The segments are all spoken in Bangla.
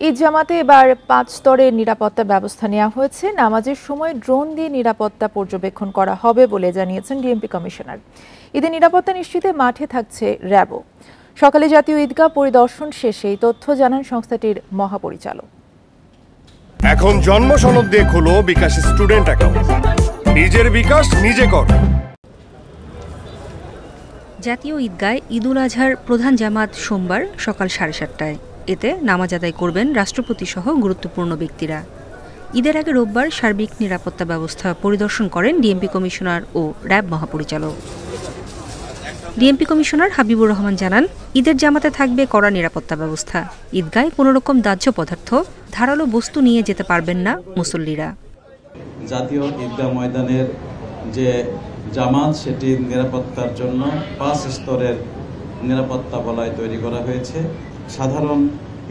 ঈদ জামাতে এবার ৫ স্তরের নিরাপত্তা ব্যবস্থা নেওয়া হয়েছে। নামাজের সময় ড্রোন দিয়ে নিরাপত্তা পর্যবেক্ষণ করা হবে বলে জানিয়েছেন ডিএমপি কমিশনার। ঈদের নিরাপত্তা নিশ্চিতে মাঠে থাকছে র্যাবও। সকালে জাতীয় ঈদগাহ পরিদর্শন শেষে এই তথ্য জানান সংস্থাটির মহাপরিচালক। এখন জন্ম সনদ দিয়ে খোলো বিকাশ স্টুডেন্ট অ্যাকাউন্ট। নিজের বিকাশ নিজে কর। জাতীয় ঈদগায় ঈদুল আজহার প্রধান জামাত সোমবার সকাল 7:30টায়। এতে নামাজ আদায় করবেন রাষ্ট্রপতি সহ গুরুত্বপূর্ণ ব্যক্তিরা। ঈদের আগে রোববার সার্বিক নিরাপত্তা ব্যবস্থা পরিদর্শন করেন ডিএমপি কমিশনার ও র্যাব মহাপরিচালক। ডিএমপি কমিশনার হাবিবুর রহমান জানান, ঈদের জামাতে থাকবে কড়া নিরাপত্তা ব্যবস্থা। ঈদগায় কোনো রকম দাহ্য পদার্থ, ধারালো বস্তু নিয়ে যেতে পারবেন না মুসল্লিরা। জাতীয় ঈদগাহ ময়দানের যে জামাত, সেটির নিরাপত্তার জন্য 5 স্তরের নিরাপত্তা বলয় তৈরি করা হয়েছে। সাধারণ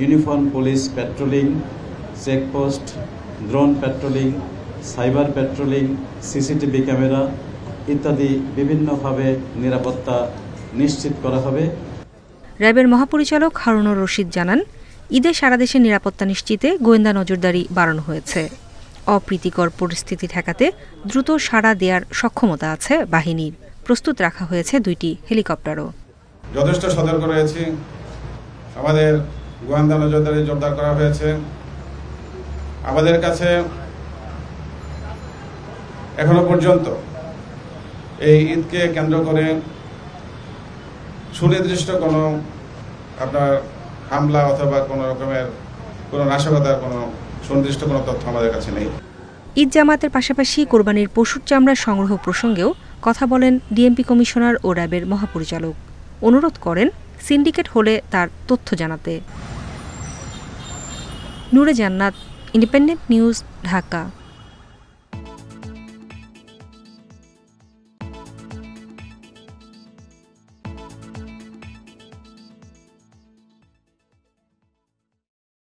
uniform police patrolling, checkpost, drone patrolling, cyber patrolling, CCTV camera ইত্যাদি বিভিন্নভাবে নিরাপত্তা নিশ্চিত করা হবে। র্যাবের মহাপরিচালক হারুনুর রশিদ জানান, ঈদে সারা দেশে নিরাপত্তা নিশ্চিতে গোয়েন্দা নজরদারি বাড়ানো হয়েছে। অপ্রীতিকর পরিস্থিতি ঠেকাতে দ্রুত সাড়া দেওয়ার সক্ষমতা আছে বাহিনীর। প্রস্তুত রাখা হয়েছে 2টি হেলিকপ্টারও। যথেষ্ট সতর্ক রয়েছি। আমাদের গোয়েন্দা নজরদারি জোরদার করা হয়েছে। আমাদের কাছে এখনো পর্যন্ত এই ঈদকে কেন্দ্র করে সুনির্দিষ্ট কোনো আপনার হামলা অথবা কোনো রকমের কোনো নাশকতার কোনো সুনির্দিষ্ট কোনো তথ্য আমাদের কাছে নেই। ঈদ জামাতের পাশাপাশি কোরবানির পশুর চামড়া সংগ্রহ প্রসঙ্গেও কথা বলেন ডিএমপি কমিশনার ও র্যাবের মহাপরিচালক। অনুরোধ করেন সিন্ডিকেট হলে তার তথ্য জানাতে। নূরে জান্নাত, ইন্ডিপেন্ডেন্ট নিউজ, ঢাকা।